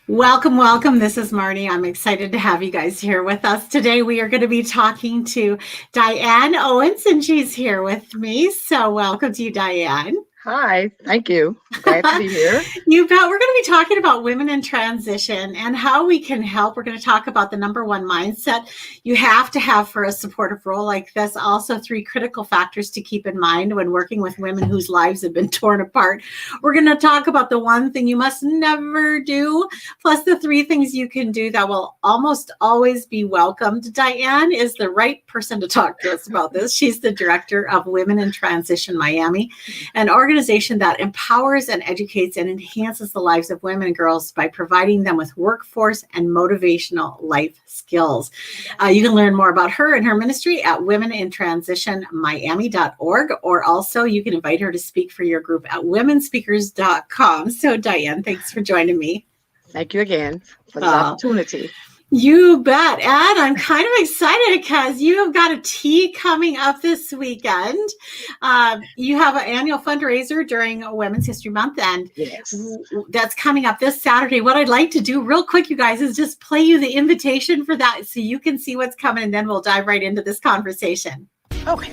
Welcome, welcome. This is Marnie. I'm excited to have you guys here with us. Today we are going to be talking to Diane Owens, and she's here with me. So welcome to you, Diane. Hi, thank you. Glad to be here. You bet. We're going to be talking about women in transition and how we can help. We're going to talk about the number one mindset you have to have for a supportive role like this. Also, 3 critical factors to keep in mind when working with women whose lives have been torn apart. We're going to talk about the one thing you must never do, plus the 3 things you can do that will almost always be welcomed. Diane is the right person to talk to us about this. She's the director of Women in Transition Miami, an organization that empowers and educates and enhances the lives of women and girls by providing them with workforce and motivational life skills. You can learn more about her and her ministry at womenintransitionmiami.org, or also you can invite her to speak for your group at womenspeakers.com. So Diane, thanks for joining me. Thank you again for this opportunity. You bet. And I'm kind of excited because you have got a tea coming up this weekend. You have an annual fundraiser during Women's History Month, and Yes. that's coming up this Saturday. What I'd like to do real quick, you guys, is just play you the invitation for that so you can see what's coming, and then we'll dive right into this conversation. Okay.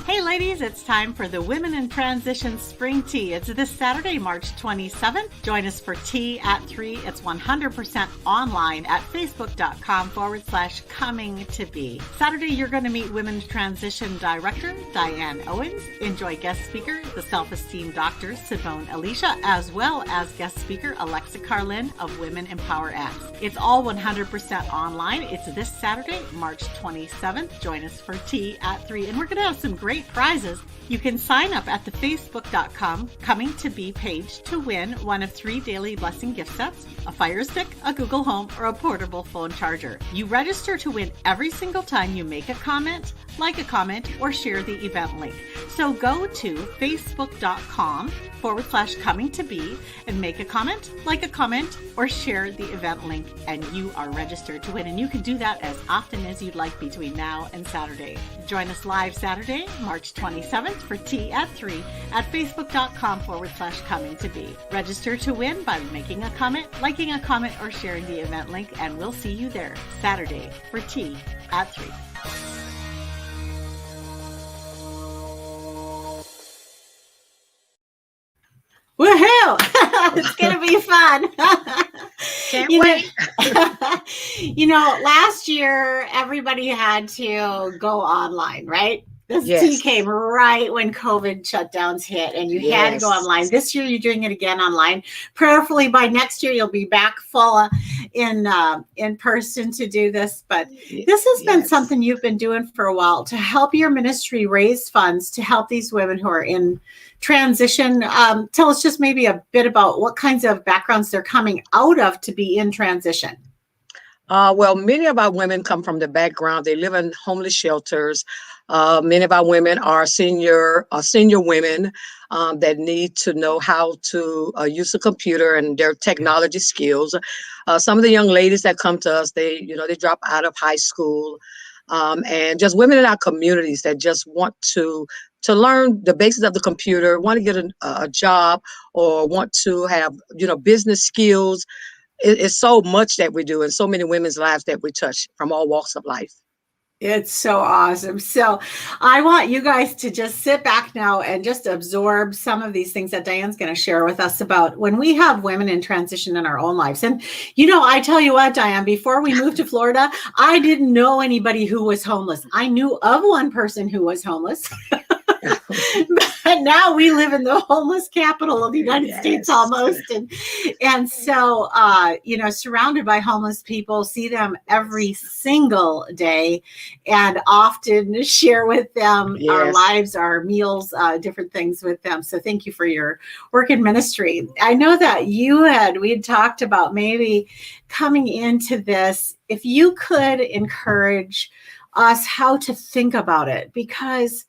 Hey ladies, it's time for the Women in Transition Spring Tea. It's this Saturday, March 27th. Join us for tea at 3. It's 100% online at facebook.com/coming to be. Saturday, you're going to meet Women in Transition Director Diane Owens. Enjoy guest speaker, the self-esteem doctor Simone Alicia, as well as guest speaker Alexa Carlin of Women Empower X. It's all 100% online. It's this Saturday, March 27th. Join us for tea at 3. And we're going to have some great prizes. You can sign up at the facebook.com coming to be page to win one of 3 daily blessing gift sets, a Fire Stick, a Google Home, or a portable phone charger. You register to win every single time you make a comment, like a comment, or share the event link. So go to facebook.com/coming to be and make a comment, like a comment, or share the event link, and you are registered to win. And you can do that as often as you'd like between now and Saturday. Join us live Saturday, March 27th for tea at 3 at facebook.com/coming to be. Register to win by making a comment, liking a comment, or sharing the event link, and we'll see you there Saturday for tea at 3. Woohoo! It's going to be fun. Can't wait. Last year, everybody had to go online, right? This Yes. tea came right when COVID shutdowns hit, and you had to go Yes. online. This year, you're doing it again online. Prayerfully, by next year, you'll be back full in person to do this. But this has been Yes. something you've been doing for a while to help your ministry raise funds to help these women who are in transition. Tell us just maybe a bit about what kinds of backgrounds they're coming out of to be in transition. Well, many of our women come from the background. They live in homeless shelters. Many of our women are senior women that need to know how to use a computer and their technology skills. Some of the young ladies that come to us, they drop out of high school, and just women in our communities that just want to learn the basics of the computer, want to get a job, or want to have business skills. It's so much that we do, and so many women's lives that we touch from all walks of life. It's so awesome. So I want you guys to just sit back now and just absorb some of these things that Diane's going to share with us about when we have women in transition in our own lives. And, I tell you what, Diane, before we moved to Florida, I didn't know anybody who was homeless. I knew of one person who was homeless. But now we live in the homeless capital of the United States almost. And so, surrounded by homeless people, see them every single day and often share with them our lives, our meals, different things with them. So thank you for your work in ministry. I know that we had talked about maybe coming into this, if you could encourage us how to think about it, because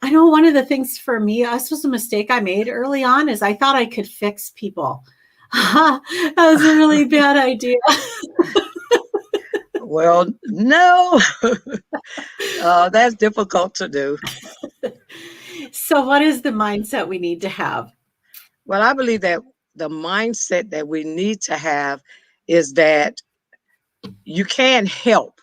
I know one of the things for me, this was a mistake I made early on, is I thought I could fix people. That was a really bad idea. Well, no, that's difficult to do. So what is the mindset we need to have? Well, I believe that the mindset that we need to have is that you can help,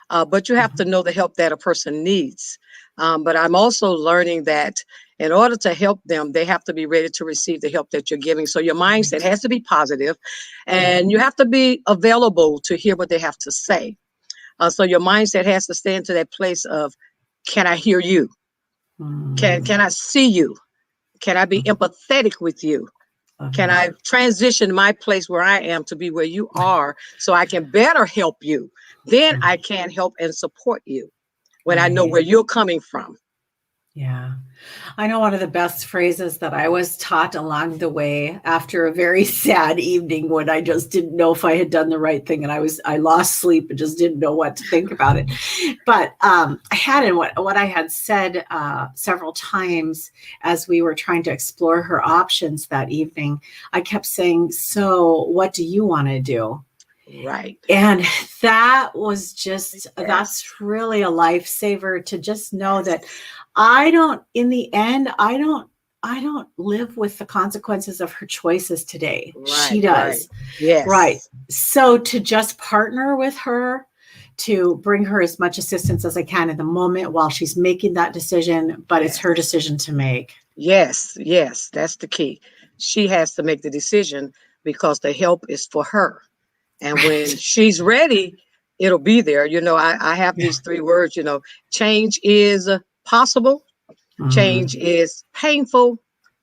but you have to know the help that a person needs. But I'm also learning that in order to help them, they have to be ready to receive the help that you're giving. So your mindset Right. has to be positive, and you have to be available to hear what they have to say. So your mindset has to stay into that place of, can I hear you? Can Mm. I see you? Can I be Mhm. empathetic with you? Love Can that. I transition my place where I am to be where you are so I can better help you? Then I can help and support you when I know Right. where you're coming from. Yeah. I know one of the best phrases that I was taught along the way after a very sad evening when I just didn't know if I had done the right thing, and I lost sleep and just didn't know what to think about it. But I had in what I had said several times as we were trying to explore her options that evening. I kept saying, "So, what do you want to do?" Right. And that was just, Yes. that's really a lifesaver to just know that Yes. I don't, in the end, I don't live with the consequences of her choices today. She Right. Right. does. Right. Yes. So to just partner with her, to bring her as much assistance as I can in the moment while she's making that decision, but it's her Yes. decision to make. Yes. Yes. That's the key. She has to make the decision because the help is for her. And when Right. she's ready, it'll be there. I have Yeah. these three words, change is possible, change Mm, is painful,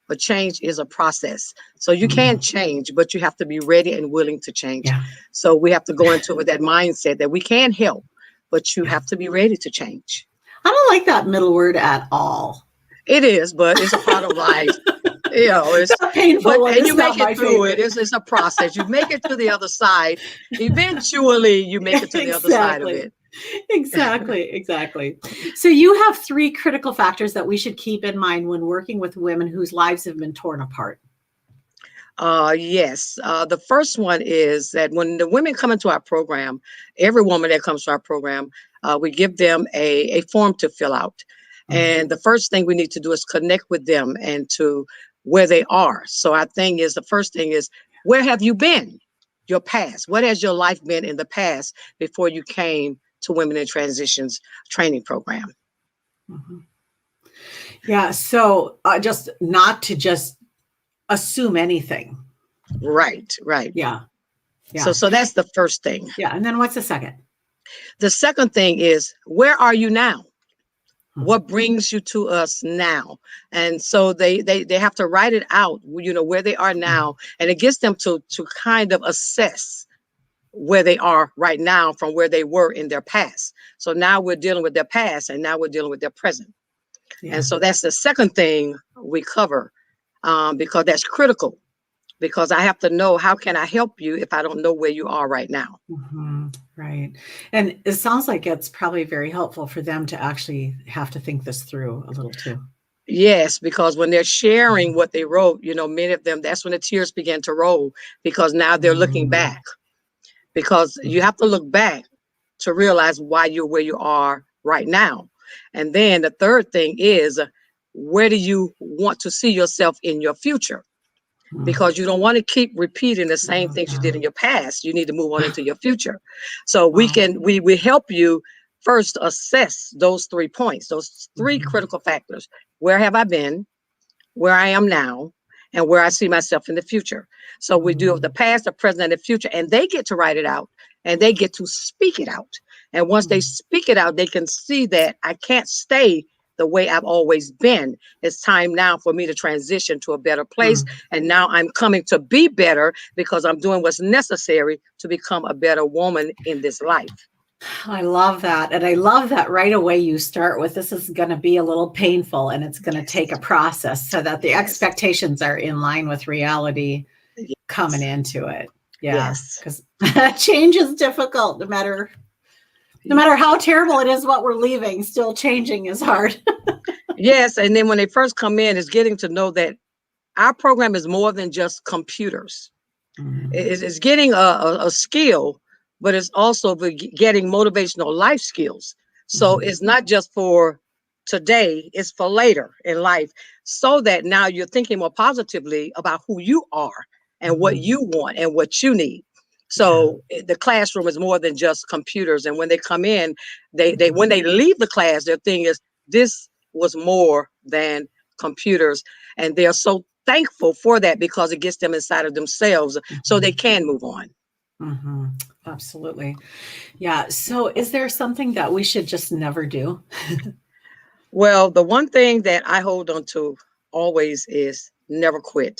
but change is a process. So you can mm, change, but you have to be ready and willing to change. yeah. So we have to go into it with that mindset that we can help, but you Yeah. have to be ready to change. I don't like that middle word at all. It is, but it's a part of life. It's The painful one and you is make not it my through it. favorite. It's a process. You make it to the other side. Eventually, you make it to the other side of Exactly. it. Exactly. Exactly. So you have three critical factors that we should keep in mind when working with women whose lives have been torn apart. Yes. The first one is that when the women come into our program, every woman that comes to our program, we give them a form to fill out. Mm, And the first thing we need to do is connect with them and to where they are. So our thing is, the first thing is, where have you been? Your past. What has your life been in the past before you came to Women in Transitions training program? mhm. Yeah. So just not to just assume anything. Right, right. Yeah. So Yeah. so that's the first thing. Yeah. And then what's the second? The second thing is, where are you now? Mm, What brings you to us now? And so they have to write it out, where they are mm, now, and it gets them to kind of assess where they are right now from where they were in their past. So now we're dealing with their past, and now we're dealing with their present. And yeah. so that's the second thing we cover, because that's critical, because I have to know, how can I help you if I don't know where you are right now? Mhm, right. And it sounds like it's probably very helpful for them to actually have to think this through a little too. Yes, because when they're sharing Mhm. what they wrote, many of them, that's when the tears begin to roll, because now they're looking Mm, back, because you mm, have to look back to realize why you're where you are right now. And then the third thing is, where do you want to see yourself in your future? mm. Because you don't want to keep repeating the same Love things you did that. in your past. You need to move on into your future. So Wow. we help you first assess those 3 points, those three Mhm, critical factors. Where have I been? Where I am now, and where I see myself in the future. So we do the mm, past, the present, and the future, and they get to write it out, and they get to speak it out. And once they mm, speak it out, they can see that I can't stay the way I've always been. It's time now for me to transition to a better place. mm. And now I'm coming to be better because I'm doing what's necessary to become a better woman in this life. I love that. And I love that right away you start with, this is going to be a little painful and it's going to take a Yes. process so that the Yes. expectations are in line with reality coming Yes. into it. Yeah. Yes. Because change is difficult no matter how terrible it is what we're leaving, still changing is hard. Yes. And then when they first come in, it's getting to know that our program is more than just computers. Mm, It's getting a skill, but it's also getting motivational life skills. So mhm, it's not just for today, it's for later in life, so that now you're thinking more positively about who you are, and what you want and what you need. So the classroom is more than just computers. And when they come in, they when they leave the class, their thing is, this was more than computers. And they're so thankful for that, because it gets them inside of themselves so they can move on. Mm-hmm. Absolutely. Yeah. So is there something that we should just never do? Well, the one thing that I hold on to always is never quit.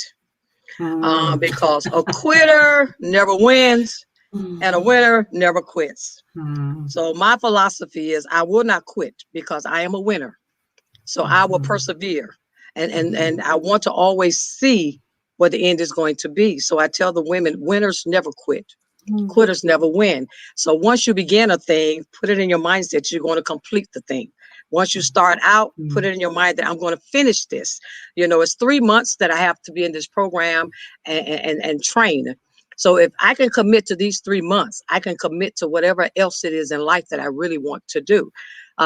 Mm. Because a quitter never wins and a winner never quits. Mm. So my philosophy is, I will not quit, because I am a winner. So I will persevere. And I want to always see what the end is going to be. So I tell the women, winners never quit. Quitters never win. So once you begin a thing, put it in your mindset you're going to complete the thing. Once you start out, put it in your mind that I'm going to finish this. It's 3 months that I have to be in this program and train. So if I can commit to these 3 months, I can commit to whatever else it is in life that I really want to do.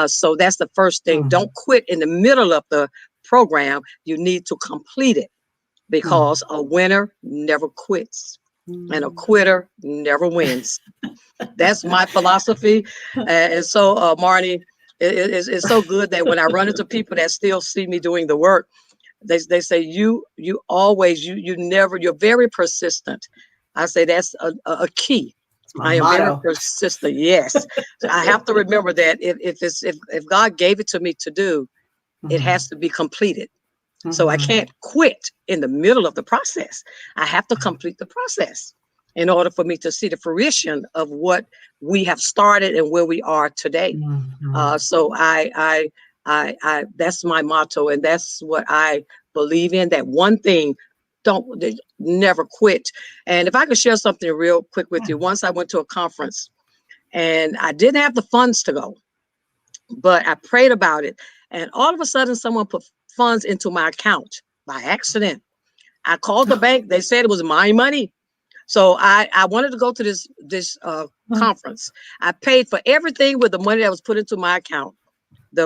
So that's the first thing. Don't quit in the middle of the program. You need to complete it, because a winner never quits and a quitter never wins. That's my philosophy. And so, Marnie, it's so good that when I run into people that still see me doing the work, they say, you always, you never, you're very persistent. I say that's a key. I am very persistent. Yes. So I have to remember that if God gave it to me to do, it has to be completed. So I can't quit in the middle of the process. I have to complete the process in order for me to see the fruition of what we have started and where we are today. So I that's my motto, and that's what I believe in. That one thing, never quit. And if I could share something real quick with you, once I went to a conference and I didn't have the funds to go, but I prayed about it, and all of a sudden someone put funds into my account by accident. I called the bank. They said it was my money. So I wanted to go to this conference. I paid for everything with the money that was put into my account.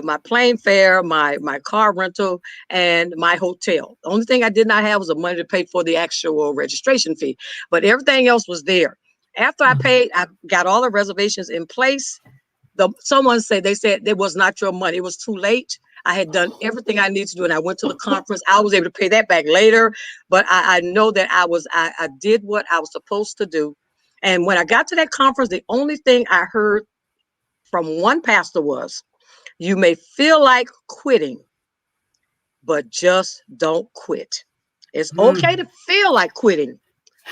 My plane fare, my car rental, and my hotel. The only thing I did not have was the money to pay for the actual registration fee, but everything else was there. After I paid, I got all the reservations in place. They said it was not your money. It was too late. I had done everything I needed to do, and I went to the conference. I was able to pay that back later, but I know that I did what I was supposed to do. And when I got to that conference, the only thing I heard from one pastor was, you may feel like quitting, but just don't quit. It's okay to feel like quitting,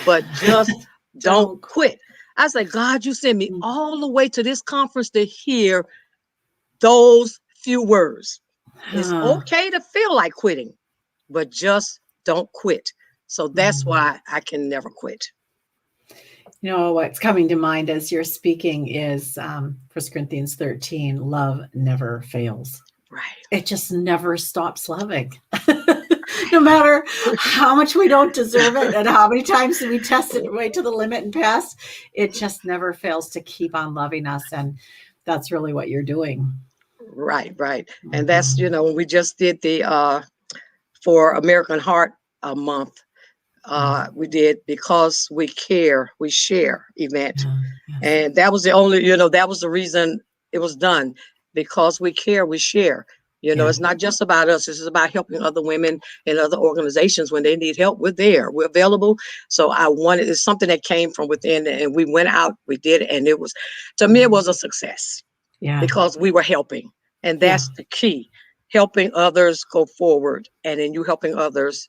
but just don't quit. I said, God, you sent me all the way to this conference to hear those few words. It's okay to feel like quitting, but just don't quit. So that's why I can never quit. What's coming to mind as you're speaking is 1 Corinthians 13, love never fails. Right. It just never stops loving. No matter how much we don't deserve it and how many times we test it right to the limit and pass, it just never fails to keep on loving us. And that's really what you're doing. Right. And that's, when we just did the for American Heart Month, we did Because We Care, We Share event. Yes. And that was the only, that was the reason it was done. Because we care, we share. It's not just about us. This is about helping other women and other organizations when they need help. We're there. We're available. So it's something that came from within, and we went out, we did it. And to me, it was a success. Yeah. Because we were helping. And that's the key. Helping others go forward. And in you helping others,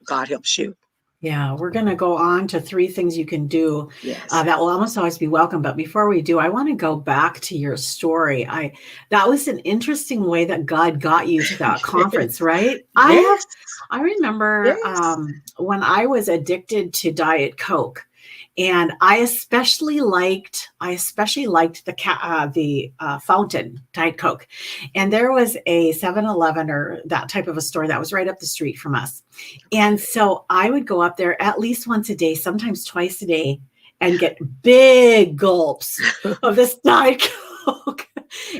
God helps you. Yeah, we're going to go on to 3 things you can do that will almost always be welcome. But before we do, I want to go back to your story. That was an interesting way that God got you to that conference, right? Yes. I remember when I was addicted to Diet Coke, and I especially liked the fountain Diet Coke. And there was a 7-Eleven or that type of a store that was right up the street from us. And so I would go up there at least once a day, sometimes twice a day, and get big gulps of this Diet Coke.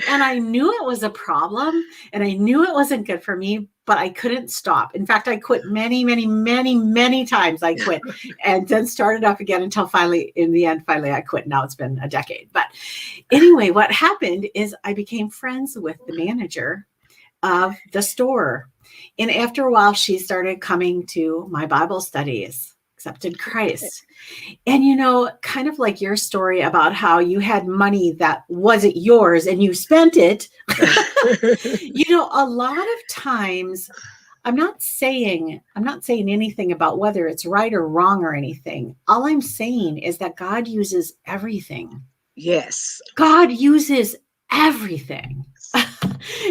And I knew it was a problem and I knew it wasn't good for me, but I couldn't stop. In fact, I quit many, many, many, many times. I quit and then started up again until finally, in the end, finally I quit. Now it's been a decade. But anyway, what happened is I became friends with the manager of the store. And after a while, she started coming to my Bible studies, accepted Christ. And, kind of like your story about how you had money that wasn't yours and you spent it. A lot of times, I'm not saying anything about whether it's right or wrong or anything. All I'm saying is that God uses everything. Yes. God uses everything.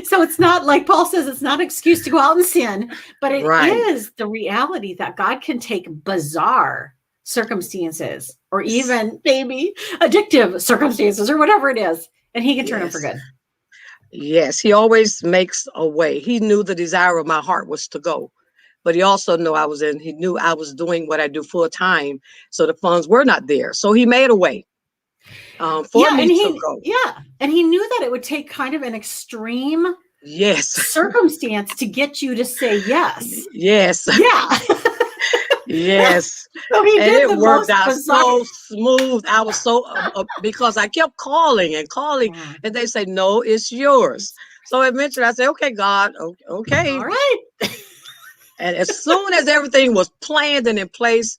So it's not like Paul says, it's not an excuse to go out and sin, but it is the reality that God can take bizarre circumstances or even maybe addictive circumstances or whatever it is, and he can turn them for good. Yes, he always makes a way. He knew the desire of my heart was to go, but he also knew he knew I was doing what I do full time. So the funds were not there. So he made a way for me to go. Yeah. And he knew that it would take kind of an extreme circumstance to get you to say yes. Yes. Yeah. Yes. So he did. And it worked out so smooth. I was so because I kept calling and calling, and they say, no, it's yours. So eventually I said, okay, God, okay. All right. And as soon as everything was planned and in place,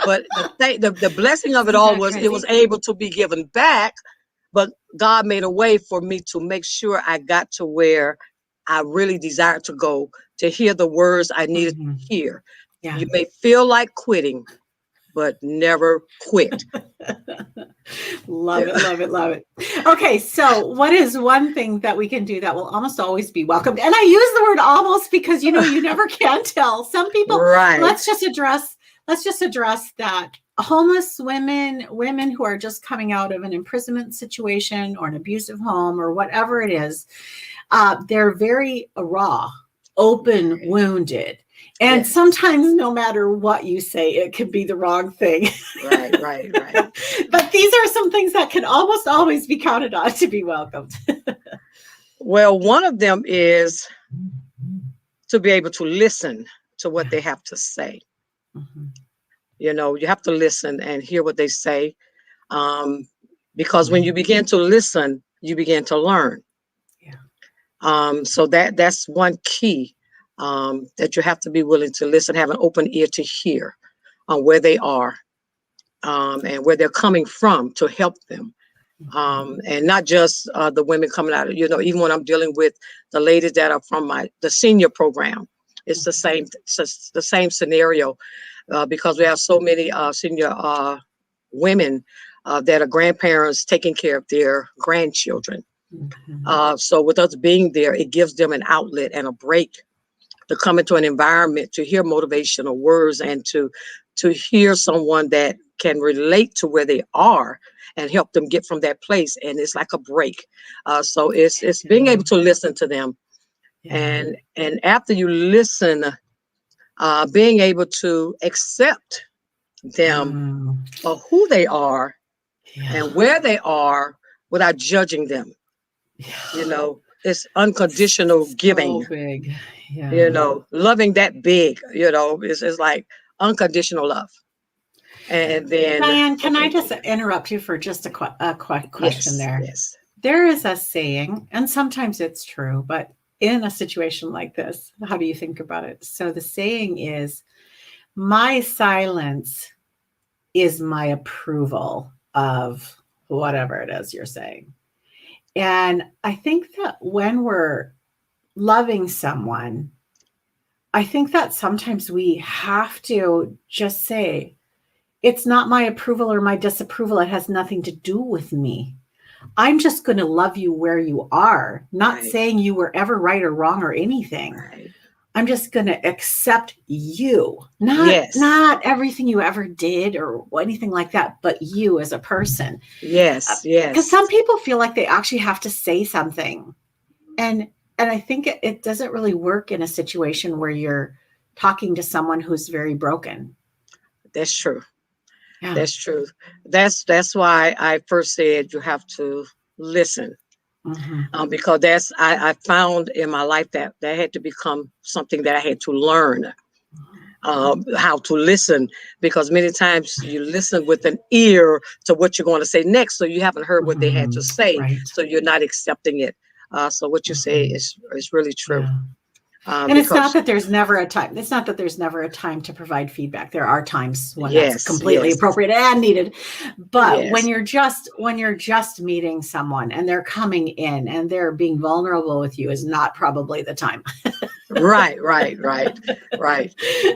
but the blessing of it all was it was able to be given back. But God made a way for me to make sure I got to where I really desired to go, to hear the words I needed to hear. Yeah. You may feel like quitting, but never quit. Love it, love it, love it. Okay, so what is one thing that we can do that will almost always be welcomed? And I use the word almost because, you never can tell. Some people, let's just address that homeless women who are just coming out of an imprisonment situation or an abusive home or whatever it is, they're very raw, open, wounded. And sometimes no matter what you say, it could be the wrong thing. Right. But these are some things that can almost always be counted on to be welcomed. Well, one of them is to be able to listen to what they have to say. Mm-hmm. You have to listen and hear what they say. Because when you begin to listen, you begin to learn. Yeah. So that's one key. That you have to be willing to listen, have an open ear to hear where they are and where they're coming from to help them. And not just the women coming out of, even when I'm dealing with the ladies that are from the senior program, it's the same scenario because we have so many senior women that are grandparents taking care of their grandchildren. Mm-hmm. So with us being there, it gives them an outlet and a break to come into an environment to hear motivational words and to hear someone that can relate to where they are and help them get from that place. And it's like a break. So it's being able to listen to them. Yeah. And after you listen, being able to accept them for who they are and where they are without judging them. Yeah. It's unconditional giving. So big. Yeah. Loving that big, it's like unconditional love. And then Diane, can I just interrupt you for just a question there? Yes. There is a saying, and sometimes it's true, but in a situation like this, how do you think about it? So the saying is, my silence is my approval of whatever it is you're saying. And I think that when we're loving someone, I think that sometimes we have to just say, it's not my approval or my disapproval. It has nothing to do with me. I'm just going to love you where you are, not saying you were ever right or wrong or anything. Right. I'm just going to accept you, not everything you ever did or anything like that, but you as a person. Yes. Because some people feel like they actually have to say something. And I think it doesn't really work in a situation where you're talking to someone who's very broken. That's true. Yeah. That's true. That's why I first said you have to listen Because I found in my life that had to become something that I had to learn. How to listen, because many times you listen with an ear to what you're going to say next, so you haven't heard what they had to say, Right. so you're not accepting it. So what you say is really true. Yeah. And it's not that there's never a time. It's not that there's never a time to provide feedback. There are times when that's completely appropriate and needed. But when you're just meeting someone and they're coming in and they're being vulnerable with you is not probably the time. Right.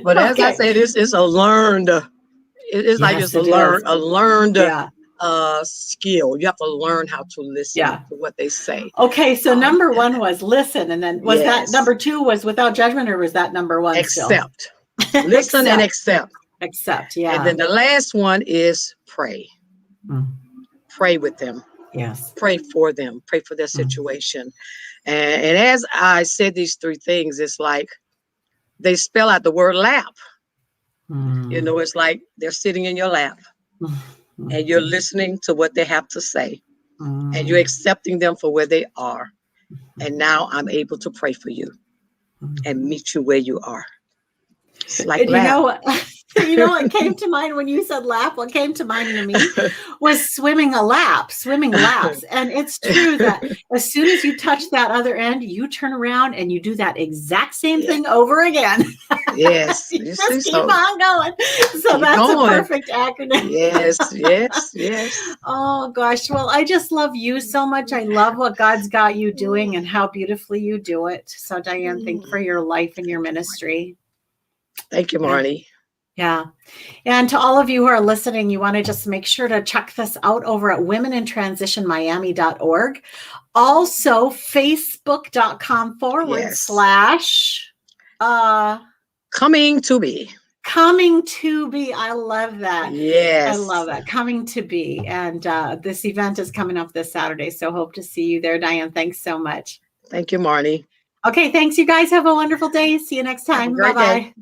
But as I said, it's a learned. It's like it's a learned skill. You have to learn how to listen to what they say. Okay, so number one was listen, and then was that number two was without judgment, or was that number one accept? Still? Listen and accept. Accept, yeah. And then the last one is pray. Pray with them. Yes. Pray for them. Pray for their situation. And as I said these three things, it's like they spell out the word lap. You know, it's like they're sitting in your lap and you're listening to what they have to say and you're accepting them for where they are. And now I'm able to pray for you and meet you where you are. It's like you know what came to mind when you said lap? What came to mind to me was swimming laps. And it's true that as soon as you touch that other end, you turn around and you do that exact same thing over again. Yes. You just keep on going. So that's a perfect acronym. Yes. Oh gosh. Well, I just love you so much. I love what God's got you doing and how beautifully you do it. So Diane, thank you for your life and your ministry. Thank you, Marnie. Yeah. And to all of you who are listening, you want to just make sure to check this out over at womenintransitionmiami.org. Also, facebook.com / coming to be. Coming to be. I love that. Yes. I love that. Coming to be. And this event is coming up this Saturday. So hope to see you there, Diane. Thanks so much. Thank you, Marnie. Okay. Thanks, you guys. Have a wonderful day. See you next time. Bye-bye.